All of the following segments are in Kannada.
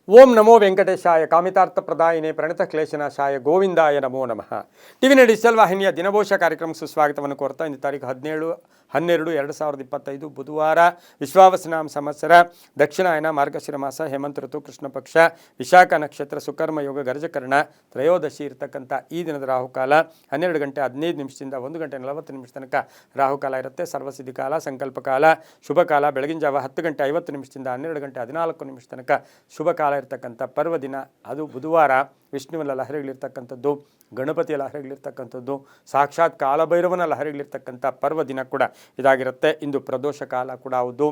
ಓಂ ನಮೋ ವೆಂಕಟೇಶಾಯ ಕಾಮಿತಾರ್ಥಪ್ರದಾಯಿನೇ ಪ್ರಣತಕ್ಲೇಶನಾಶಾಯ ಗೋವಿಂದಾಯ ನಮೋ ನಮಃ. ಟಿವಿನ ಡಿಜಿಟಲ್ ವಾಹಿನಿಯ ದಿನಭೋಷ ಕಾರ್ಯಕ್ರಮಕ್ಕೆ ಸುಸ್ವಾಗತವನ್ನು ಕೋರ್ತಾ ಇಂದು ತಾರೀಕು 17/12/2025 ಬುಧವಾರ ವಿಶ್ವಾವಸನಾಮ ಸಂವತ್ಸರ ದಕ್ಷಿಣಾಯನ ಮಾರ್ಗಶಿರ ಮಾಸ ಹೇಮಂತ ಋತು ಕೃಷ್ಣ ಪಕ್ಷ ವಿಶಾಖ ನಕ್ಷತ್ರ ಸುಕರ್ಮ ಯೋಗ ಗರ್ಜಕರ್ಣ ತ್ರಯೋದಶಿ ಇರತಕ್ಕಂಥ ಈ ದಿನದ ರಾಹುಕಾಲ 12 ಗಂಟೆ 15 ನಿಮಿಷದಿಂದ 1 ಗಂಟೆ 40 ನಿಮಿಷ ತನಕ ರಾಹುಕಾಲ ಇರುತ್ತೆ. ಸರ್ವಸಿದ್ಧಿ ಕಾಲ, ಸಂಕಲ್ಪ ಕಾಲ, ಶುಭ ಕಾಲ ಬೆಳಗಿನ ಜಾವ 10 ಗಂಟೆ 50 ನಿಮಿಷದಿಂದ 12 ಗಂಟೆ 14 ನಿಮಿಷ ತನಕ ಶುಭ ಕಾಲ ಇರ್ತಕ್ಕಂಥ ಪರ್ವ ದಿನ. ಅದು ಬುಧವಾರ. ವಿಷ್ಣುವಿನ ಲಹರಿಗಳಿರ್ತಕ್ಕಂಥದ್ದು, ಗಣಪತಿಯ ಲಹರಿಗಳಿರ್ತಕ್ಕಂಥದ್ದು, ಸಾಕ್ಷಾತ್ ಕಾಲಭೈರವನ ಲಹರಿಗಳಿರ್ತಕ್ಕಂಥ ಪರ್ವ ದಿನ ಕೂಡ ಇದಾಗಿರುತ್ತೆ. ಇಂದು ಪ್ರದೋಷ ಕಾಲ ಕೂಡ ಹೌದು.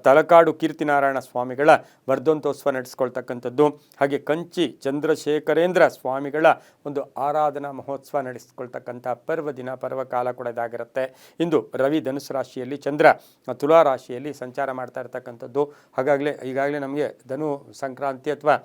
ತಲಕಾಡು ಕೀರ್ತಿನಾರಾಯಣ ಸ್ವಾಮಿಗಳ ವರ್ಧಂತೋತ್ಸವ ನಡೆಸ್ಕೊಳ್ತಕ್ಕಂಥದ್ದು, ಹಾಗೆ ಕಂಚಿ ಚಂದ್ರಶೇಖರೇಂದ್ರ ಸ್ವಾಮಿಗಳ ಒಂದು ಆರಾಧನಾ ಮಹೋತ್ಸವ ನಡೆಸ್ಕೊಳ್ತಕ್ಕಂಥ ಪರ್ವ ದಿನ, ಪರ್ವಕಾಲ ಕೂಡ ಇದಾಗಿರುತ್ತೆ. ಇಂದು ರವಿ ಧನುಸು ರಾಶಿಯಲ್ಲಿ, ಚಂದ್ರ ತುಲಾ ರಾಶಿಯಲ್ಲಿ ಸಂಚಾರ ಮಾಡ್ತಾ ಇರ್ತಕ್ಕಂಥದ್ದು. ಈಗಾಗಲೇ ನಮಗೆ ಧನು ಸಂಕ್ರಾಂತಿ ಅಥವಾ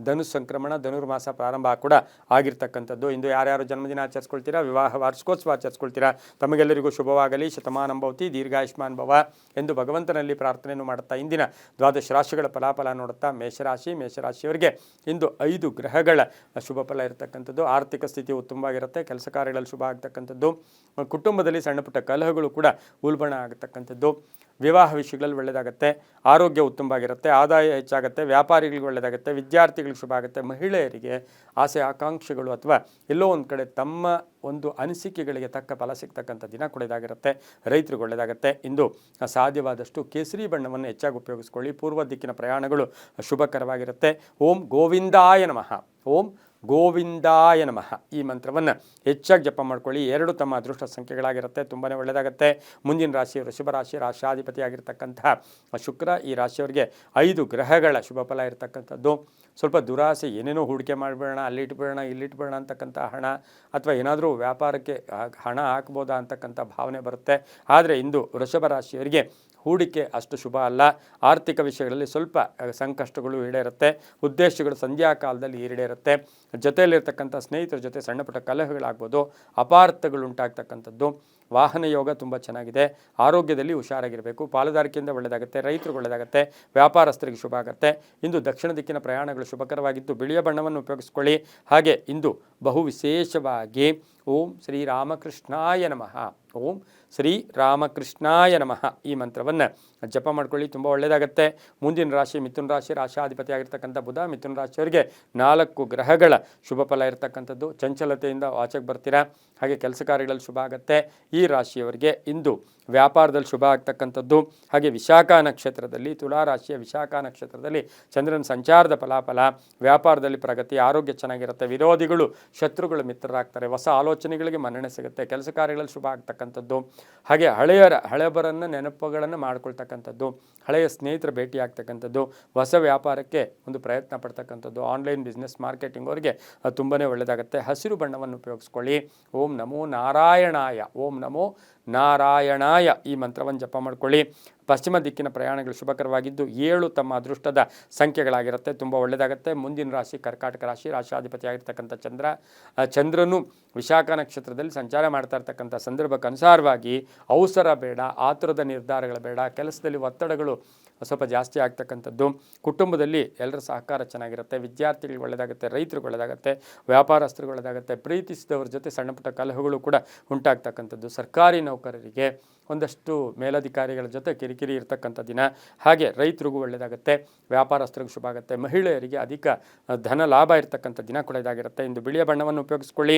ಧನು ಸಂಕ್ರಮಣ, ಧನುರ್ಮಾಸ ಪ್ರಾರಂಭ ಕೂಡ ಆಗಿರ್ತಕ್ಕಂಥದ್ದು. ಇಂದು ಯಾರ್ಯಾರು ಜನ್ಮದಿನ ಆಚರಿಸ್ಕೊಳ್ತೀರಾ, ವಿವಾಹ ವಾರ್ಷಿಕೋತ್ಸವ ಆಚರಿಸ್ಕೊಳ್ತೀರಾ, ತಮಗೆಲ್ಲರಿಗೂ ಶುಭವಾಗಲಿ, ಶತಮಾನಂ ಭವತಿ, ದೀರ್ಘಾಯುಷ್ಮಾನ್ ಭವ ಎಂದು ಭಗವಂತನಲ್ಲಿ ಪ್ರಾರ್ಥನೆಯನ್ನು ಮಾಡುತ್ತಾ ಇಂದಿನ ದ್ವಾದಶ ರಾಶಿಗಳ ಫಲಾಫಲ ನೋಡುತ್ತಾ ಮೇಷರಾಶಿಯವರಿಗೆ ಇಂದು 5 ಗ್ರಹಗಳ ಶುಭ ಫಲ ಇರತಕ್ಕಂಥದ್ದು. ಆರ್ಥಿಕ ಸ್ಥಿತಿ ಉತ್ತಮವಾಗಿರುತ್ತೆ. ಕೆಲಸ ಕಾರ್ಯಗಳಲ್ಲಿ ಶುಭ ಆಗ್ತಕ್ಕಂಥದ್ದು. ಕುಟುಂಬದಲ್ಲಿ ಸಣ್ಣ ಪುಟ್ಟ ಕಲಹಗಳು ಕೂಡ ಉಲ್ಬಣ ಆಗತಕ್ಕಂಥದ್ದು. ವಿವಾಹ ವಿಷಯಗಳಲ್ಲಿ ಒಳ್ಳೆಯದಾಗುತ್ತೆ. ಆರೋಗ್ಯ ಉತ್ತಮವಾಗಿರುತ್ತೆ. ಆದಾಯ ಹೆಚ್ಚಾಗುತ್ತೆ. ವ್ಯಾಪಾರಿಗಳಿಗೆ ಒಳ್ಳೆಯದಾಗುತ್ತೆ. ವಿದ್ಯಾರ್ಥಿಗಳಿಗೆ ಶುಭ ಆಗುತ್ತೆ. ಮಹಿಳೆಯರಿಗೆ ಆಸೆ ಆಕಾಂಕ್ಷೆಗಳು ಅಥವಾ ಎಲ್ಲೋ ಒಂದು ಕಡೆ ತಮ್ಮ ಒಂದು ಅನಿಸಿಕೆಗಳಿಗೆ ತಕ್ಕ ಫಲ ಸಿಗ್ತಕ್ಕಂಥ ದಿನ ಕೂಡ ಇದಾಗಿರುತ್ತೆ. ರೈತರಿಗೆ ಒಳ್ಳೆಯದಾಗುತ್ತೆ. ಇಂದು ಸಾಧ್ಯವಾದಷ್ಟು ಕೇಸರಿ ಬಣ್ಣವನ್ನು ಹೆಚ್ಚಾಗಿ ಉಪಯೋಗಿಸ್ಕೊಳ್ಳಿ. ಪೂರ್ವ ದಿಕ್ಕಿನ ಪ್ರಯಾಣಗಳು ಶುಭಕರವಾಗಿರುತ್ತೆ. ಓಂ ಗೋವಿಂದಾಯ ನಮಃ, ಓಂ ಗೋವಿಂದಾಯ ನಮಃ ಈ ಮಂತ್ರವನ್ನು ಹೆಚ್ಚಾಗಿ ಜಪ ಮಾಡ್ಕೊಳ್ಳಿ. 2 ತಮ್ಮ ಅದೃಷ್ಟ ಸಂಖ್ಯೆಗಳಾಗಿರುತ್ತೆ. ತುಂಬಾ ಒಳ್ಳೆಯದಾಗುತ್ತೆ. ಮುಂದಿನ ರಾಶಿ ವೃಷಭ ರಾಶಿ, ರಾಶಾಧಿಪತಿಯಾಗಿರ್ತಕ್ಕಂತಹ ಶುಕ್ರ. ಈ ರಾಶಿಯವರಿಗೆ 5 ಗ್ರಹಗಳ ಶುಭ ಫಲ ಇರತಕ್ಕಂಥದ್ದು. ಸ್ವಲ್ಪ ದುರಾಸೆ, ಏನೇನೋ ಹೂಡಿಕೆ ಮಾಡಿಬಿಡೋಣ, ಅಲ್ಲಿಟ್ಬಿಡೋಣ ಇಲ್ಲಿಟ್ಬಿಡೋಣ ಅಂತಕ್ಕಂಥ ಹಣ, ಅಥವಾ ಏನಾದರೂ ವ್ಯಾಪಾರಕ್ಕೆ ಹಣ ಹಾಕ್ಬೋದಾ ಅಂತಕ್ಕಂಥ ಭಾವನೆ ಬರುತ್ತೆ. ಆದರೆ ಇಂದು ವೃಷಭ ರಾಶಿಯವರಿಗೆ ಹೂಡಿಕೆ ಅಷ್ಟು ಶುಭ ಅಲ್ಲ. ಆರ್ಥಿಕ ವಿಷಯಗಳಲ್ಲಿ ಸ್ವಲ್ಪ ಸಂಕಷ್ಟಗಳು ಈಡೇರುತ್ತೆ. ಉದ್ದೇಶಗಳು ಸಂಧ್ಯಾ ಕಾಲದಲ್ಲಿ ಈಡೇರುತ್ತೆ. ಜೊತೆಯಲ್ಲಿರ್ತಕ್ಕಂಥ ಸ್ನೇಹಿತರ ಜೊತೆ ಸಣ್ಣ ಪುಟ್ಟ ಕಲಹಗಳಾಗ್ಬೋದು. ಅಪಾರ್ಥಗಳು ಉಂಟಾಗ್ತಕ್ಕಂಥದ್ದು. ವಾಹನ ಯೋಗ ತುಂಬ ಚೆನ್ನಾಗಿದೆ. ಆರೋಗ್ಯದಲ್ಲಿ ಹುಷಾರಾಗಿರಬೇಕು. ಪಾಲುದಾರಿಕೆಯಿಂದ ಒಳ್ಳೆಯದಾಗುತ್ತೆ. ರೈತರಿಗೆ ಒಳ್ಳೆಯದಾಗುತ್ತೆ. ವ್ಯಾಪಾರಸ್ಥರಿಗೆ ಶುಭ ಆಗುತ್ತೆ. ಇಂದು ದಕ್ಷಿಣ ದಿಕ್ಕಿನ ಪ್ರಯಾಣಗಳು ಶುಭಕರವಾಗಿದ್ದು ಬಿಳಿಯ ಬಣ್ಣವನ್ನು ಉಪಯೋಗಿಸ್ಕೊಳ್ಳಿ. ಹಾಗೆ ಇಂದು ಬಹು ವಿಶೇಷವಾಗಿ ಓಂ ಶ್ರೀರಾಮಕೃಷ್ಣಾಯ ನಮಃ, ಓಂ ಶ್ರೀರಾಮಕೃಷ್ಣಾಯ ನಮಃ ಈ ಮಂತ್ರವನ್ನು ಜಪ ಮಾಡ್ಕೊಳ್ಳಿ. ತುಂಬ ಒಳ್ಳೆಯದಾಗುತ್ತೆ. ಮುಂದಿನ ರಾಶಿ ಮಿಥುನ ರಾಶಿ, ರಾಶಾಧಿಪತಿ ಆಗಿರ್ತಕ್ಕಂಥ ಬುಧ. ಮಿಥುನ ರಾಶಿಯವರಿಗೆ 4 ಗ್ರಹಗಳ ಶುಭ ಫಲ ಇರತಕ್ಕಂಥದ್ದು. ಚಂಚಲತೆಯಿಂದ ಆಚೆಗೆ ಬರ್ತೀರಾ. ಹಾಗೆ ಕೆಲಸ ಕಾರ್ಯಗಳಲ್ಲಿ ಶುಭ ಆಗುತ್ತೆ. ಈ ರಾಶಿಯವರಿಗೆ ಇಂದು ವ್ಯಾಪಾರದಲ್ಲಿ ಶುಭ ಆಗ್ತಕ್ಕಂಥದ್ದು. ಹಾಗೆ ವಿಶಾಖ ನಕ್ಷತ್ರದಲ್ಲಿ, ತುಲಾ ರಾಶಿಯ ವಿಶಾಖ ನಕ್ಷತ್ರದಲ್ಲಿ ಚಂದ್ರನ ಸಂಚಾರದ ಫಲಾಫಲ. ವ್ಯಾಪಾರದಲ್ಲಿ ಪ್ರಗತಿ, ಆರೋಗ್ಯ ಚೆನ್ನಾಗಿರುತ್ತೆ. ವಿರೋಧಿಗಳು ಶತ್ರುಗಳು ಮಿತ್ರರಾಗ್ತಾರೆ. ಹೊಸ ಆಲೋಚನೆಗಳಿಗೆ ಮನ್ನಣೆ ಸಿಗುತ್ತೆ. ಕೆಲಸ ಕಾರ್ಯಗಳಲ್ಲಿ ಶುಭ ಆಗ್ತಕ್ಕಂಥದ್ದು. ಹಾಗೆ ಹಳೆಯಬರನ್ನು ನೆನಪುಗಳನ್ನು ಮಾಡ್ಕೊಳ್ತಕ್ಕಂಥದ್ದು. ಹಳೆಯ ಸ್ನೇಹಿತರ ಭೇಟಿ ಆಗ್ತಕ್ಕಂಥದ್ದು. ಹೊಸ ವ್ಯಾಪಾರಕ್ಕೆ ಒಂದು ಪ್ರಯತ್ನ ಪಡ್ತಕ್ಕಂಥದ್ದು. ಆನ್ಲೈನ್ ಬಿಸ್ನೆಸ್ ಮಾರ್ಕೆಟಿಂಗ್ ಅವರಿಗೆ ತುಂಬಾ ಒಳ್ಳೆಯದಾಗುತ್ತೆ. ಹಸಿರು ಬಣ್ಣವನ್ನು ಉಪಯೋಗಿಸ್ಕೊಳ್ಳಿ. ಓಂ ನಮೋ ನಾರಾಯಣಾಯ, ಓಂ ನಮೋ ನಾರಾಯಣಾಯ ಈ ಮಂತ್ರವನ್ನು ಜಪ ಮಾಡ್ಕೊಳ್ಳಿ. ಪಶ್ಚಿಮ ದಿಕ್ಕಿನ ಪ್ರಯಾಣಗಳು ಶುಭಕರವಾಗಿದ್ದು 7 ತಮ್ಮ ಅದೃಷ್ಟದ ಸಂಖ್ಯೆಗಳಾಗಿರುತ್ತೆ. ತುಂಬ ಒಳ್ಳೆಯದಾಗುತ್ತೆ. ಮುಂದಿನ ರಾಶಿ ಕರ್ಕಾಟಕ ರಾಶಿ, ರಾಶಾಧಿಪತಿ ಆಗಿರ್ತಕ್ಕಂಥ ಚಂದ್ರನು ವಿಶಾಖ ನಕ್ಷತ್ರದಲ್ಲಿ ಸಂಚಾರ ಮಾಡ್ತಾ ಇರ್ತಕ್ಕಂಥ ಸಂದರ್ಭಕ್ಕೆ ಅನುಸಾರವಾಗಿ ಅವಸರ ಬೇಡ, ಆತುರದ ನಿರ್ಧಾರಗಳು ಬೇಡ. ಕೆಲಸದಲ್ಲಿ ಒತ್ತಡಗಳು ಸ್ವಲ್ಪ ಜಾಸ್ತಿ ಆಗ್ತಕ್ಕಂಥದ್ದು. ಕುಟುಂಬದಲ್ಲಿ ಎಲ್ಲರ ಸಹಕಾರ ಚೆನ್ನಾಗಿರುತ್ತೆ. ವಿದ್ಯಾರ್ಥಿಗಳಿಗೆ ಒಳ್ಳೆಯದಾಗುತ್ತೆ. ರೈತರಿಗೆ ಒಳ್ಳೆಯದಾಗುತ್ತೆ. ವ್ಯಾಪಾರಸ್ಥರಿಗೆ ಒಳ್ಳೆಯದಾಗುತ್ತೆ. ಪ್ರೀತಿಸಿದವ್ರ ಜೊತೆ ಸಣ್ಣ ಪುಟ್ಟ ಕಲಹಗಳು ಕೂಡ ಉಂಟಾಗ್ತಕ್ಕಂಥದ್ದು. ಸರ್ಕಾರಿ ನೌಕರರಿಗೆ ಒಂದಷ್ಟು ಮೇಲಧಿಕಾರಿಗಳ ಜೊತೆ ಕಿರಿಕಿರಿ ಇರ್ತಕ್ಕಂಥ ದಿನ. ಹಾಗೆ ರೈತರಿಗೂ ಒಳ್ಳೆಯದಾಗುತ್ತೆ. ವ್ಯಾಪಾರಸ್ಥರಿಗೂ ಶುಭ ಆಗುತ್ತೆ. ಮಹಿಳೆಯರಿಗೆ ಅಧಿಕ ಧನ ಲಾಭ ಇರ್ತಕ್ಕಂಥ ದಿನ ಕೂಡ ಇದಾಗಿರುತ್ತೆ. ಇಂದು ಬಿಳಿಯ ಬಣ್ಣವನ್ನು ಉಪಯೋಗಿಸ್ಕೊಳ್ಳಿ.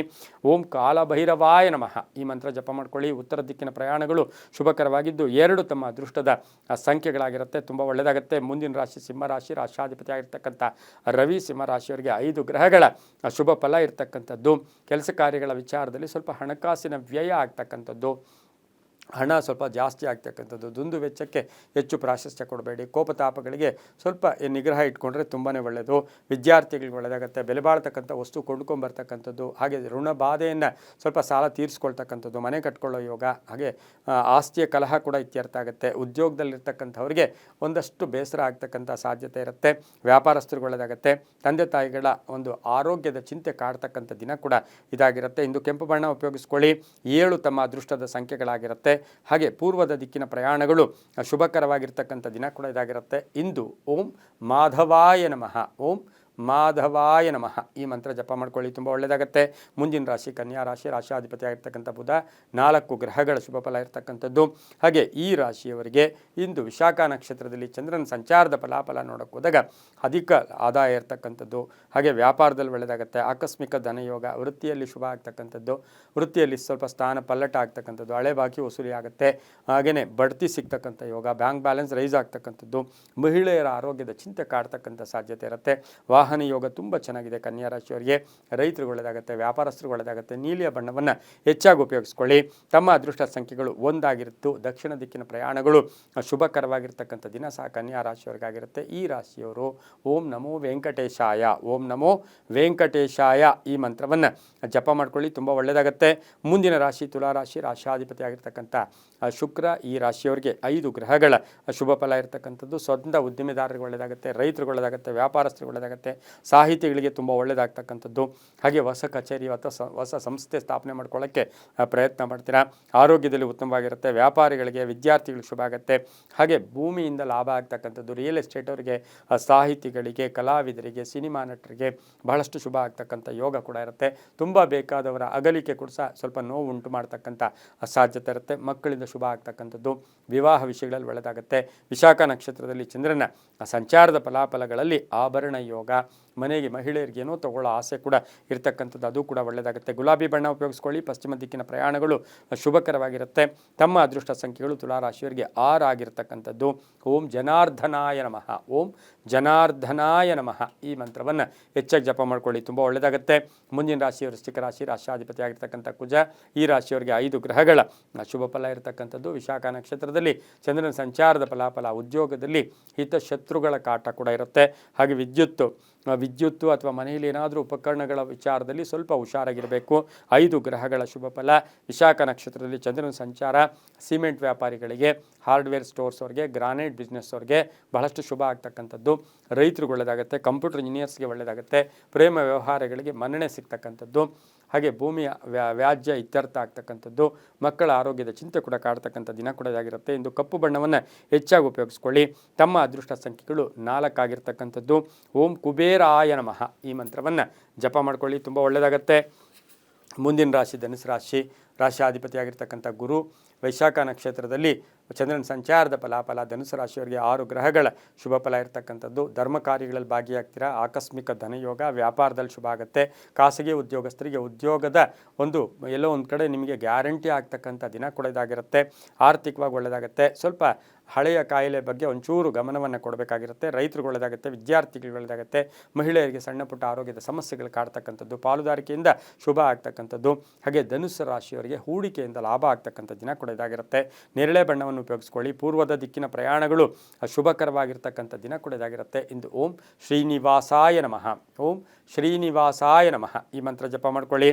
ಓಂ ಕಾಲಭೈರವಾಯ ನಮಃ ಈ ಮಂತ್ರ ಜಪ ಮಾಡ್ಕೊಳ್ಳಿ. ಉತ್ತರ ದಿಕ್ಕಿನ ಪ್ರಯಾಣಗಳು ಶುಭಕರವಾಗಿದ್ದು 2 ತಮ್ಮ ಅದೃಷ್ಟದ ಸಂಖ್ಯೆಗಳಾಗಿರುತ್ತೆ. ತುಂಬ ಒಳ್ಳೆಯದಾಗುತ್ತೆ. ಮುಂದಿನ ರಾಶಿ ಸಿಂಹರಾಶಿ, ರಾಶಾಧಿಪತಿ ಆಗಿರ್ತಕ್ಕಂಥ ರವಿ. ಸಿಂಹರಾಶಿಯವರಿಗೆ 5 ಗ್ರಹಗಳ ಶುಭ ಫಲ ಇರ್ತಕ್ಕಂಥದ್ದು. ಕೆಲಸ ಕಾರ್ಯಗಳ ವಿಚಾರದಲ್ಲಿ ಸ್ವಲ್ಪ ಹಣಕಾಸಿನ ವ್ಯಯ ಆಗ್ತಕ್ಕಂಥದ್ದು. ಹಣ ಸ್ವಲ್ಪ ಜಾಸ್ತಿ ಆಗ್ತಕ್ಕಂಥದ್ದು. ದುಂದು ವೆಚ್ಚಕ್ಕೆ ಹೆಚ್ಚು ಪ್ರಾಶಸ್ತ್ಯ ಕೊಡಬೇಡಿ. ಕೋಪತಾಪಗಳಿಗೆ ಸ್ವಲ್ಪ ನಿಗ್ರಹ ಇಟ್ಕೊಂಡ್ರೆ ತುಂಬಾ ಒಳ್ಳೆಯದು. ವಿದ್ಯಾರ್ಥಿಗಳಿಗೆ ಒಳ್ಳೆಯದಾಗುತ್ತೆ. ಬೆಲೆ ಬಾಳ್ತಕ್ಕಂಥ ವಸ್ತು ಕೊಂಡ್ಕೊಂಬರ್ತಕ್ಕಂಥದ್ದು. ಹಾಗೆ ಋಣ ಬಾಧೆಯನ್ನು ಸ್ವಲ್ಪ ಸಾಲ ತೀರಿಸ್ಕೊಳ್ತಕ್ಕಂಥದ್ದು. ಮನೆ ಕಟ್ಕೊಳ್ಳೋ ಯೋಗ. ಹಾಗೆ ಆಸ್ತಿಯ ಕಲಹ ಕೂಡ ಇತ್ಯರ್ಥ ಆಗುತ್ತೆ. ಉದ್ಯೋಗದಲ್ಲಿರ್ತಕ್ಕಂಥವ್ರಿಗೆ ಒಂದಷ್ಟು ಬೇಸರ ಆಗ್ತಕ್ಕಂಥ ಸಾಧ್ಯತೆ ಇರುತ್ತೆ. ವ್ಯಾಪಾರಸ್ಥರಿಗೆ ಒಳ್ಳೆಯದಾಗುತ್ತೆ. ತಂದೆ ತಾಯಿಗಳ ಒಂದು ಆರೋಗ್ಯದ ಚಿಂತೆ ಕಾಡ್ತಕ್ಕಂಥ ದಿನ ಕೂಡ ಇದಾಗಿರುತ್ತೆ. ಇಂದು ಕೆಂಪು ಬಣ್ಣ ಉಪಯೋಗಿಸ್ಕೊಳ್ಳಿ. 7 ತಮ್ಮ ಅದೃಷ್ಟದ ಸಂಖ್ಯೆಗಳಾಗಿರುತ್ತೆ. ಹಾಗೆ ಪೂರ್ವದ ದಿಕ್ಕಿನ ಪ್ರಯಾಣಗಳು ಶುಭಕರವಾಗಿರ್ತಕ್ಕಂಥ ದಿನ ಕೂಡ ಇದಾಗಿರುತ್ತೆ. ಇಂದು ಓಂ ಮಾಧವಾಯ ನಮಃ, ಓಂ ಮಾಧವಾಯ ನಮಃ ಈ ಮಂತ್ರ ಜಪ ಮಾಡ್ಕೊಳ್ಳಿ, ತುಂಬ ಒಳ್ಳೆಯದಾಗುತ್ತೆ. ಮುಂದಿನ ರಾಶಿ ಕನ್ಯಾ ರಾಶಿ, ರಾಶಿಯಾಧಿಪತಿ ಆಗಿರ್ತಕ್ಕಂಥ ಬುಧ, 4 ಗ್ರಹಗಳ ಶುಭ ಫಲ ಇರ್ತಕ್ಕಂಥದ್ದು. ಹಾಗೆ ಈ ರಾಶಿಯವರಿಗೆ ಇಂದು ವಿಶಾಖ ನಕ್ಷತ್ರದಲ್ಲಿ ಚಂದ್ರನ ಸಂಚಾರದ ಫಲಾಫಲ ನೋಡೋಕೆ ಹೋದಾಗ ಅಧಿಕ ಆದಾಯ ಇರ್ತಕ್ಕಂಥದ್ದು, ಹಾಗೆ ವ್ಯಾಪಾರದಲ್ಲಿ ಒಳ್ಳೆಯದಾಗುತ್ತೆ. ಆಕಸ್ಮಿಕ ಧನಯೋಗ, ವೃತ್ತಿಯಲ್ಲಿ ಶುಭ ಆಗ್ತಕ್ಕಂಥದ್ದು, ವೃತ್ತಿಯಲ್ಲಿ ಸ್ವಲ್ಪ ಸ್ಥಾನ ಪಲ್ಲಟ ಆಗ್ತಕ್ಕಂಥದ್ದು, ಹಳೆ ಬಾಕಿ ವಸೂಲಿ ಆಗುತ್ತೆ. ಹಾಗೆಯೇ ಬಡ್ತಿ ಸಿಗ್ತಕ್ಕಂಥ ಯೋಗ, ಬ್ಯಾಂಕ್ ಬ್ಯಾಲೆನ್ಸ್ ರೈಸ್ ಆಗ್ತಕ್ಕಂಥದ್ದು, ಮಹಿಳೆಯರ ಆರೋಗ್ಯದ ಚಿಂತೆ ಕಾಡ್ತಕ್ಕಂಥ ಸಾಧ್ಯತೆ ಇರುತ್ತೆ. ವಾಹನ ಯೋಗ ತುಂಬ ಚೆನ್ನಾಗಿದೆ ಕನ್ಯಾ ರಾಶಿಯವರಿಗೆ. ರೈತರಿಗೆ ಒಳ್ಳೆಯದಾಗುತ್ತೆ, ವ್ಯಾಪಾರಸ್ಥರಿಗೆ ಒಳ್ಳೆಯದಾಗುತ್ತೆ. ನೀಲಿಯ ಬಣ್ಣವನ್ನು ಹೆಚ್ಚಾಗಿ ಉಪಯೋಗಿಸ್ಕೊಳ್ಳಿ. ತಮ್ಮ ಅದೃಷ್ಟ ಸಂಖ್ಯೆಗಳು 1 ಆಗಿರುತ್ತು. ದಕ್ಷಿಣ ದಿಕ್ಕಿನ ಪ್ರಯಾಣಗಳು ಶುಭಕರವಾಗಿರ್ತಕ್ಕಂಥ ದಿನ ಸಹ ಕನ್ಯಾ ರಾಶಿಯವರಿಗಾಗಿರುತ್ತೆ. ಈ ರಾಶಿಯವರು ಓಂ ನಮೋ ವೆಂಕಟೇಶಾಯ, ಓಂ ನಮೋ ವೆಂಕಟೇಶಾಯ ಈ ಮಂತ್ರವನ್ನು ಜಪ ಮಾಡ್ಕೊಳ್ಳಿ, ತುಂಬ ಒಳ್ಳೆಯದಾಗುತ್ತೆ. ಮುಂದಿನ ರಾಶಿ ತುಲಾರಾಶಿ, ರಾಶಿಯಾಧಿಪತಿ ಆಗಿರ್ತಕ್ಕಂಥ ಶುಕ್ರ. ಈ ರಾಶಿಯವರಿಗೆ 5 ಗ್ರಹಗಳ ಶುಭ ಫಲ ಇರತಕ್ಕಂಥದ್ದು. ಸ್ವಂತ ಉದ್ದಿಮೆದಾರರಿಗೆ ಒಳ್ಳೆಯದಾಗುತ್ತೆ, ರೈತರಿಗೆ ಒಳ್ಳೆಯದಾಗುತ್ತೆ, ವ್ಯಾಪಾರಸ್ಥರಿಗೆ ಒಳ್ಳೆಯದಾಗುತ್ತೆ, ಸಾಹಿತಿಗಳಿಗೆ ತುಂಬ ಒಳ್ಳೆಯದಾಗ್ತಕ್ಕಂಥದ್ದು. ಹಾಗೆ ಹೊಸ ಕಚೇರಿ ಅಥವಾ ಹೊಸ ಸಂಸ್ಥೆ ಸ್ಥಾಪನೆ ಮಾಡ್ಕೊಳ್ಳೋಕ್ಕೆ ಪ್ರಯತ್ನ ಮಾಡ್ತೀರಾ. ಆರೋಗ್ಯದಲ್ಲಿ ಉತ್ತಮವಾಗಿರುತ್ತೆ. ವ್ಯಾಪಾರಿಗಳಿಗೆ, ವಿದ್ಯಾರ್ಥಿಗಳಿಗೆ ಶುಭ ಆಗುತ್ತೆ. ಹಾಗೆ ಭೂಮಿಯಿಂದ ಲಾಭ ಆಗ್ತಕ್ಕಂಥದ್ದು. ರಿಯಲ್ ಎಸ್ಟೇಟ್ ಅವರಿಗೆ, ಸಾಹಿತಿಗಳಿಗೆ, ಕಲಾವಿದರಿಗೆ, ಸಿನಿಮಾ ನಟರಿಗೆ ಬಹಳಷ್ಟು ಶುಭ ಆಗ್ತಕ್ಕಂಥ ಯೋಗ ಕೂಡ ಇರುತ್ತೆ. ತುಂಬ ಬೇಕಾದವರ ಅಗಲಿಕೆ ಕೂಡ ಸಹ ಸ್ವಲ್ಪ ನೋವು ಉಂಟು ಮಾಡ್ತಕ್ಕಂಥ ಸಾಧ್ಯತೆ ಇರುತ್ತೆ. ಮಕ್ಕಳಿಂದ ಶುಭ ಆಗ್ತಕ್ಕಂಥದ್ದು. ವಿವಾಹ ವಿಷಯಗಳಲ್ಲಿ ಒಳ್ಳೆಯದಾಗುತ್ತೆ. ವಿಶಾಖ ನಕ್ಷತ್ರದಲ್ಲಿ ಚಂದ್ರನ ಸಂಚಾರದ ಫಲಾಫಲಗಳಲ್ಲಿ ಆಭರಣ ಯೋಗ, ಮನೆಗೆ ಮಹಿಳೆಯರಿಗೆ ಏನೋ ತಗೊಳ್ಳೋ ಆಸೆ ಕೂಡ ಇರ್ತಕ್ಕಂಥದ್ದು, ಅದು ಕೂಡ ಒಳ್ಳೆಯದಾಗುತ್ತೆ. ಗುಲಾಬಿ ಬಣ್ಣ ಉಪಯೋಗಿಸ್ಕೊಳ್ಳಿ. ಪಶ್ಚಿಮ ದಿಕ್ಕಿನ ಪ್ರಯಾಣಗಳು ಶುಭಕರವಾಗಿರುತ್ತೆ. ತಮ್ಮ ಅದೃಷ್ಟ ಸಂಖ್ಯೆಗಳು ತುಲಾರಾಶಿಯವರಿಗೆ 6 ಆಗಿರ್ತಕ್ಕಂಥದ್ದು. ಓಂ ಜನಾರ್ದನಾಯ ನಮಃ, ಓಂ ಜನಾರ್ದನಾಯ ನಮಃ ಈ ಮಂತ್ರವನ್ನು ಹೆಚ್ಚಾಗಿ ಜಪ ಮಾಡ್ಕೊಳ್ಳಿ, ತುಂಬ ಒಳ್ಳೆಯದಾಗುತ್ತೆ. ಮುಂದಿನ ರಾಶಿ ವೃಶ್ಚಿಕ ರಾಶಿ, ರಾಶಿಯಾಧಿಪತಿ ಆಗಿರ್ತಕ್ಕಂಥ ಕುಜ. ಈ ರಾಶಿಯವರಿಗೆ 5 ಗ್ರಹಗಳ ಶುಭ ಫಲ ಇರತಕ್ಕಂಥದ್ದು. ವಿಶಾಖ ನಕ್ಷತ್ರದಲ್ಲಿ ಚಂದ್ರನ ಸಂಚಾರದ ಫಲಾಫಲ, ಉದ್ಯೋಗದಲ್ಲಿ ಹಿತಶತ್ರುಗಳ ಕಾಟ ಕೂಡ ಇರುತ್ತೆ. ಹಾಗೆ ವಿದ್ಯುತ್ತು ಅಥವಾ ಮನೆಯಲ್ಲಿ ಏನಾದರೂ ಉಪಕರಣಗಳ ವಿಚಾರದಲ್ಲಿ ಸ್ವಲ್ಪ ಹುಷಾರಾಗಿರಬೇಕು. 5 ಗ್ರಹಗಳ ಶುಭ ಫಲ. ವಿಶಾಖ ನಕ್ಷತ್ರದಲ್ಲಿ ಚಂದ್ರನ ಸಂಚಾರ ಸಿಮೆಂಟ್ ವ್ಯಾಪಾರಿಗಳಿಗೆ, ಹಾರ್ಡ್ವೇರ್ ಸ್ಟೋರ್ಸ್ ಅವ್ರಿಗೆ, ಗ್ರಾನೈಟ್ ಬಿಸ್ನೆಸ್ ಅವ್ರಿಗೆ ಬಹಳಷ್ಟು ಶುಭ ಆಗ್ತಕ್ಕಂಥದ್ದು. ರೈತರಿಗೆ ಒಳ್ಳೆಯದಾಗುತ್ತೆ, ಕಂಪ್ಯೂಟರ್ ಇಂಜಿನಿಯರ್ಸ್ಗೆ ಒಳ್ಳೆಯದಾಗುತ್ತೆ, ಪ್ರೇಮ ವ್ಯವಹಾರಗಳಿಗೆ ಮನ್ನಣೆ ಸಿಗ್ತಕ್ಕಂಥದ್ದು. ಹಾಗೆ ಭೂಮಿಯ ವ್ಯಾಜ್ಯ ಇತ್ಯರ್ಥ ಆಗ್ತಕ್ಕಂಥದ್ದು. ಮಕ್ಕಳ ಆರೋಗ್ಯದ ಚಿಂತೆ ಕೂಡ ಕಾಡ್ತಕ್ಕಂಥ ದಿನ ಕೂಡ ಇದಾಗಿರುತ್ತೆ. ಇಂದು ಕಪ್ಪು ಬಣ್ಣವನ್ನು ಹೆಚ್ಚಾಗಿ ಉಪಯೋಗಿಸ್ಕೊಳ್ಳಿ. ತಮ್ಮ ಅದೃಷ್ಟ ಸಂಖ್ಯೆಗಳು 4 ಆಗಿರ್ತಕ್ಕಂಥದ್ದು. ಓಂ ಕುಬೇರಾಯ ನಮಃ ಈ ಮಂತ್ರವನ್ನು ಜಪ ಮಾಡ್ಕೊಳ್ಳಿ, ತುಂಬ ಒಳ್ಳೆಯದಾಗತ್ತೆ. ಮುಂದಿನ ರಾಶಿ ಧನುಸು ರಾಶಿ, ರಾಶಿಯಾಧಿಪತಿಯಾಗಿರ್ತಕ್ಕಂಥ ಗುರು. ವೈಶಾಖ ನಕ್ಷತ್ರದಲ್ಲಿ ಚಂದ್ರನ ಸಂಚಾರದ ಫಲಾಫಲ. ಧನುಸು ರಾಶಿಯವರಿಗೆ 6 ಗ್ರಹಗಳ ಶುಭ ಫಲ ಇರತಕ್ಕಂಥದ್ದು. ಧರ್ಮ ಕಾರ್ಯಗಳಲ್ಲಿ ಭಾಗಿಯಾಗ್ತೀರಾ. ಆಕಸ್ಮಿಕ ಧನಯೋಗ, ವ್ಯಾಪಾರದಲ್ಲಿ ಶುಭ ಆಗುತ್ತೆ. ಖಾಸಗಿ ಉದ್ಯೋಗಸ್ಥರಿಗೆ ಉದ್ಯೋಗದ ಎಲ್ಲೋ ಒಂದು ಕಡೆ ನಿಮಗೆ ಗ್ಯಾರಂಟಿ ಆಗ್ತಕ್ಕಂಥ ದಿನ ಕೂಡ ಇದಾಗಿರುತ್ತೆ. ಆರ್ಥಿಕವಾಗಿ ಒಳ್ಳೆಯದಾಗುತ್ತೆ. ಸ್ವಲ್ಪ ಹಳೆಯ ಕಾಯಿಲೆ ಬಗ್ಗೆ ಒಂಚೂರು ಗಮನವನ್ನು ಕೊಡಬೇಕಾಗಿರುತ್ತೆ. ರೈತರಿಗೆ ಒಳ್ಳೆಯದಾಗುತ್ತೆ, ವಿದ್ಯಾರ್ಥಿಗಳಿಗೆ ಒಳ್ಳೆಯದಾಗುತ್ತೆ, ಮಹಿಳೆಯರಿಗೆ ಸಣ್ಣ ಪುಟ್ಟ ಆರೋಗ್ಯದ ಸಮಸ್ಯೆಗಳು ಕಾಡ್ತಕ್ಕಂಥದ್ದು, ಪಾಲುದಾರಿಕೆಯಿಂದ ಶುಭ ಆಗ್ತಕ್ಕಂಥದ್ದು. ಹಾಗೆ ಧನುಸ್ಸು ರಾಶಿಯವರಿಗೆ ಹೂಡಿಕೆಯಿಂದ ಲಾಭ ಆಗ್ತಕ್ಕಂಥ ದಿನ ಕೂಡ ಇದಾಗಿರುತ್ತೆ. ನೇರಳೆ ಬಣ್ಣವನ್ನು ಉಪಯೋಗಿಸ್ಕೊಳ್ಳಿ. ಪೂರ್ವದ ದಿಕ್ಕಿನ ಪ್ರಯಾಣಗಳು ಶುಭಕರವಾಗಿರ್ತಕ್ಕಂಥ ದಿನ ಕೂಡ ಇದಾಗಿರುತ್ತೆ. ಇಂದು ಓಂ ಶ್ರೀನಿವಾಸಾಯ ನಮಃ, ಓಂ ಶ್ರೀನಿವಾಸಾಯ ನಮಃ ಈ ಮಂತ್ರ ಜಪ ಮಾಡ್ಕೊಳ್ಳಿ.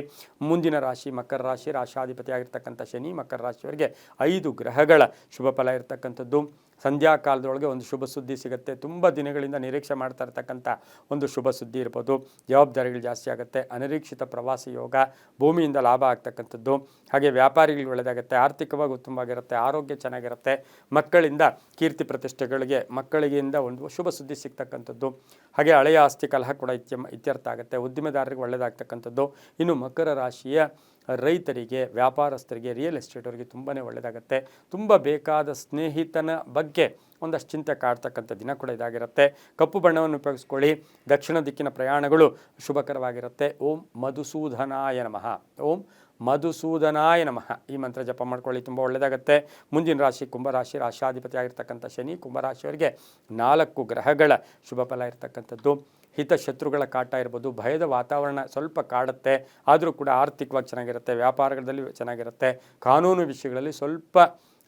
ಮುಂದಿನ ರಾಶಿ ಮಕರ ರಾಶಿ, ರಾಶಿಯಾಧಿಪತಿ ಆಗಿರ್ತಕ್ಕಂಥ ಶನಿ. ಮಕರ ರಾಶಿಯವರಿಗೆ 5 ಗ್ರಹಗಳ ಶುಭ ಫಲ ಇರತಕ್ಕಂಥದ್ದು. ಸಂಧ್ಯಾ ಕಾಲದೊಳಗೆ ಒಂದು ಶುಭ ಸುದ್ದಿ ಸಿಗುತ್ತೆ. ತುಂಬ ದಿನಗಳಿಂದ ನಿರೀಕ್ಷೆ ಮಾಡ್ತಾ ಇರ್ತಕ್ಕಂಥ ಒಂದು ಶುಭ ಸುದ್ದಿ ಇರ್ಬೋದು. ಜವಾಬ್ದಾರಿಗಳು ಜಾಸ್ತಿ ಆಗುತ್ತೆ. ಅನಿರೀಕ್ಷಿತ ಪ್ರವಾಸಿ ಯೋಗ, ಭೂಮಿಯಿಂದ ಲಾಭ ಆಗ್ತಕ್ಕಂಥದ್ದು. ಹಾಗೆ ವ್ಯಾಪಾರಿಗಳಿಗೆ ಒಳ್ಳೆಯದಾಗುತ್ತೆ. ಆರ್ಥಿಕವಾಗಿ ಉತ್ತಮವಾಗಿರುತ್ತೆ. ಆರೋಗ್ಯ ಚೆನ್ನಾಗಿರುತ್ತೆ. ಮಕ್ಕಳಿಂದ ಕೀರ್ತಿ ಪ್ರತಿಷ್ಠೆಗಳಿಗೆ ಮಕ್ಕಳಿಗೆಯಿಂದ ಒಂದು ಶುಭ ಸುದ್ದಿ ಸಿಗ್ತಕ್ಕಂಥದ್ದು. ಹಾಗೆ ಹಳೆಯ ಆಸ್ತಿ ಕಲಹ ಕೂಡ ಇತ್ಯರ್ಥ ಆಗುತ್ತೆ. ಉದ್ದಿಮೆದಾರರಿಗೆ ಒಳ್ಳೆಯದಾಗ್ತಕ್ಕಂಥದ್ದು. ಇನ್ನು ಮಕರ ರಾಶಿಯ ರೈತರಿಗೆ, ವ್ಯಾಪಾರಸ್ಥರಿಗೆ, ರಿಯಲ್ ಎಸ್ಟೇಟ್ ಅವರಿಗೆ ತುಂಬಾ ಒಳ್ಳೆಯದಾಗುತ್ತೆ. ತುಂಬ ಬೇಕಾದ ಸ್ನೇಹಿತನ ಬಗ್ಗೆ ಒಂದಷ್ಟು ಚಿಂತೆ ಕಾಡ್ತಕ್ಕಂಥ ದಿನ ಕೂಡ ಇದಾಗಿರುತ್ತೆ. ಕಪ್ಪು ಬಣ್ಣವನ್ನು ಉಪಯೋಗಿಸ್ಕೊಳ್ಳಿ. ದಕ್ಷಿಣ ದಿಕ್ಕಿನ ಪ್ರಯಾಣಗಳು ಶುಭಕರವಾಗಿರುತ್ತೆ. ಓಂ ಮಧುಸೂದನಾಯ ನಮಃ, ಓಂ ಮಧುಸೂದನಾಯ ನಮಃ ಈ ಮಂತ್ರ ಜಪ ಮಾಡ್ಕೊಳ್ಳಿ, ತುಂಬ ಒಳ್ಳೆಯದಾಗುತ್ತೆ. ಮುಂದಿನ ರಾಶಿ ಕುಂಭರಾಶಿ, ರಾಶಿಯಾಧಿಪತಿ ಆಗಿರ್ತಕ್ಕಂಥ ಶನಿ. ಕುಂಭರಾಶಿಯವರಿಗೆ 4 ಗ್ರಹಗಳ ಶುಭ ಫಲ ಇರತಕ್ಕಂಥದ್ದು. ಹಿತಶತ್ರುಗಳ ಕಾಟ ಇರ್ಬೋದು. ಭಯದ ವಾತಾವರಣ ಸ್ವಲ್ಪ ಕಾಡುತ್ತೆ, ಆದರೂ ಕೂಡ ಆರ್ಥಿಕವಾಗಿ ಚೆನ್ನಾಗಿರುತ್ತೆ. ವ್ಯಾಪಾರಗಳಲ್ಲಿ ಚೆನ್ನಾಗಿರುತ್ತೆ. ಕಾನೂನು ವಿಷಯಗಳಲ್ಲಿ ಸ್ವಲ್ಪ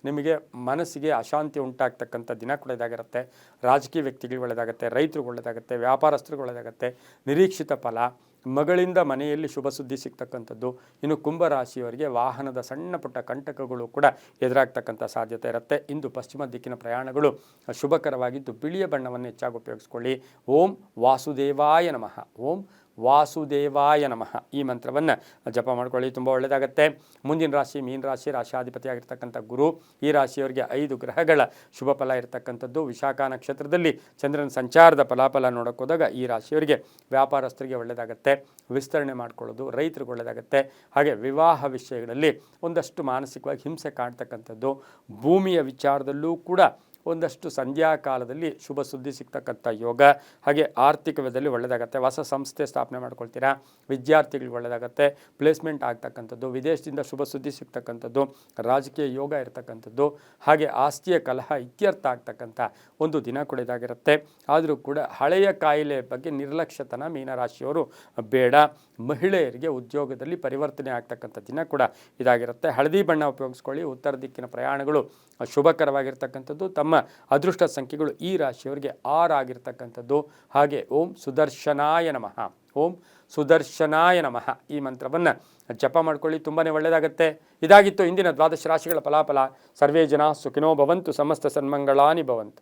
ನಿಮಗೆ ಮನಸ್ಸಿಗೆ ಅಶಾಂತಿ ಉಂಟಾಗ್ತಕ್ಕಂಥ ದಿನ ಕೂಡ ಇದಾಗಿರುತ್ತೆ. ರಾಜಕೀಯ ವ್ಯಕ್ತಿಗಳಿಗೆ ಒಳ್ಳೆಯದಾಗುತ್ತೆ, ರೈತರಿಗೆ ಒಳ್ಳೆಯದಾಗುತ್ತೆ, ವ್ಯಾಪಾರಸ್ಥರಿಗೆ ಒಳ್ಳೆಯದಾಗುತ್ತೆ. ನಿರೀಕ್ಷಿತ ಫಲ, ಮಗಳಿಂದ ಮನೆಯಲ್ಲಿ ಶುಭ ಸುದ್ದಿ ಸಿಗ್ತಕ್ಕಂಥದ್ದು. ಇನ್ನು ಕುಂಭರಾಶಿಯವರಿಗೆ ವಾಹನದ ಸಣ್ಣ ಪುಟ್ಟ ಕಂಟಕಗಳು ಕೂಡ ಎದುರಾಗ್ತಕ್ಕಂಥ ಸಾಧ್ಯತೆ ಇರುತ್ತೆ. ಇಂದು ಪಶ್ಚಿಮ ದಿಕ್ಕಿನ ಪ್ರಯಾಣಗಳು ಶುಭಕರವಾಗಿದ್ದು ಬಿಳಿಯ ಬಣ್ಣವನ್ನು ಹೆಚ್ಚಾಗಿ ಉಪಯೋಗಿಸ್ಕೊಳ್ಳಿ. ಓಂ ವಾಸುದೇವಾಯ ನಮಃ, ಓಂ ವಾಸುದೇವಾಯ ನಮಃ ಈ ಮಂತ್ರವನ್ನು ಜಪ ಮಾಡ್ಕೊಳ್ಳಿ, ತುಂಬ ಒಳ್ಳೆಯದಾಗತ್ತೆ. ಮುಂದಿನ ರಾಶಿ ಮೀನ ರಾಶಿ, ರಾಶಿಯಾಧಿಪತಿಯಾಗಿರ್ತಕ್ಕಂಥ ಗುರು. ಈ ರಾಶಿಯವರಿಗೆ 5 ಗ್ರಹಗಳ ಶುಭ ಫಲ ಇರತಕ್ಕಂಥದ್ದು. ವಿಶಾಖ ನಕ್ಷತ್ರದಲ್ಲಿ ಚಂದ್ರನ ಸಂಚಾರದ ಫಲಾಫಲ ನೋಡೋಕೆ ಹೋದಾಗ ಈ ರಾಶಿಯವರಿಗೆ ವ್ಯಾಪಾರಸ್ಥರಿಗೆ ಒಳ್ಳೆಯದಾಗತ್ತೆ, ವಿಸ್ತರಣೆ ಮಾಡ್ಕೊಳ್ಳೋದು ರೈತರಿಗೆ ಒಳ್ಳೆಯದಾಗತ್ತೆ. ಹಾಗೆ ವಿವಾಹ ವಿಷಯಗಳಲ್ಲಿ ಒಂದಷ್ಟು ಮಾನಸಿಕವಾಗಿ ಹಿಂಸೆ ಕಾಣ್ತಕ್ಕಂಥದ್ದು. ಭೂಮಿಯ ವಿಚಾರದಲ್ಲೂ ಕೂಡ ಒಂದಷ್ಟು ಸಂಧ್ಯಾ ಕಾಲದಲ್ಲಿ ಶುಭ ಸುದ್ದಿ ಸಿಗ್ತಕ್ಕಂಥ ಯೋಗ. ಹಾಗೆ ಆರ್ಥಿಕದಲ್ಲಿ ಒಳ್ಳೆಯದಾಗತ್ತೆ, ಹೊಸ ಸಂಸ್ಥೆ ಸ್ಥಾಪನೆ ಮಾಡ್ಕೊಳ್ತೀರಾ, ವಿದ್ಯಾರ್ಥಿಗಳಿಗೆ ಒಳ್ಳೆಯದಾಗತ್ತೆ, ಪ್ಲೇಸ್ಮೆಂಟ್ ಆಗ್ತಕ್ಕಂಥದ್ದು, ವಿದೇಶದಿಂದ ಶುಭ ಸುದ್ದಿ ಸಿಗ್ತಕ್ಕಂಥದ್ದು, ರಾಜಕೀಯ ಯೋಗ ಇರತಕ್ಕಂಥದ್ದು. ಹಾಗೆ ಆಸ್ತಿಯ ಕಲಹ ಇತ್ಯರ್ಥ ಆಗ್ತಕ್ಕಂಥ ಒಂದು ದಿನ ಕೂಡ ಇದಾಗಿರುತ್ತೆ. ಆದರೂ ಕೂಡ ಹಳೆಯ ಕಾಯಿಲೆ ಬಗ್ಗೆ ನಿರ್ಲಕ್ಷ್ಯತನ ಮೀನರಾಶಿಯವರು ಬೇಡ. ಮಹಿಳೆಯರಿಗೆ ಉದ್ಯೋಗದಲ್ಲಿ ಪರಿವರ್ತನೆ ಆಗ್ತಕ್ಕಂಥ ದಿನ ಕೂಡ ಇದಾಗಿರುತ್ತೆ. ಹಳದಿ ಬಣ್ಣ ಉಪಯೋಗಿಸ್ಕೊಳ್ಳಿ. ಉತ್ತರ ದಿಕ್ಕಿನ ಪ್ರಯಾಣಗಳು ಶುಭಕರವಾಗಿರ್ತಕ್ಕಂಥದ್ದು. ತಮ್ಮ ಅದೃಷ್ಟ ಸಂಖ್ಯೆಗಳು ಈ ರಾಶಿಯವರಿಗೆ 6 ಆಗಿರ್ತಕ್ಕಂಥದ್ದು. ಹಾಗೆ ಓಂ ಸುದರ್ಶನಾಯ ನಮಃ, ಓಂ ಸುದರ್ಶನಾಯ ನಮಃ ಈ ಮಂತ್ರವನ್ನು ಜಪ ಮಾಡ್ಕೊಳ್ಳಿ, ತುಂಬಾ ಒಳ್ಳೆಯದಾಗತ್ತೆ. ಇದಾಗಿತ್ತು ಇಂದಿನ ದ್ವಾದಶ ರಾಶಿಗಳ ಫಲಾಫಲ. ಸರ್ವೇ ಜನ ಸುಖಿನೋ ಭವಂತು, ಸಮಸ್ತ ಸನ್ಮಂಗಳಾನಿ ಭವಂತು.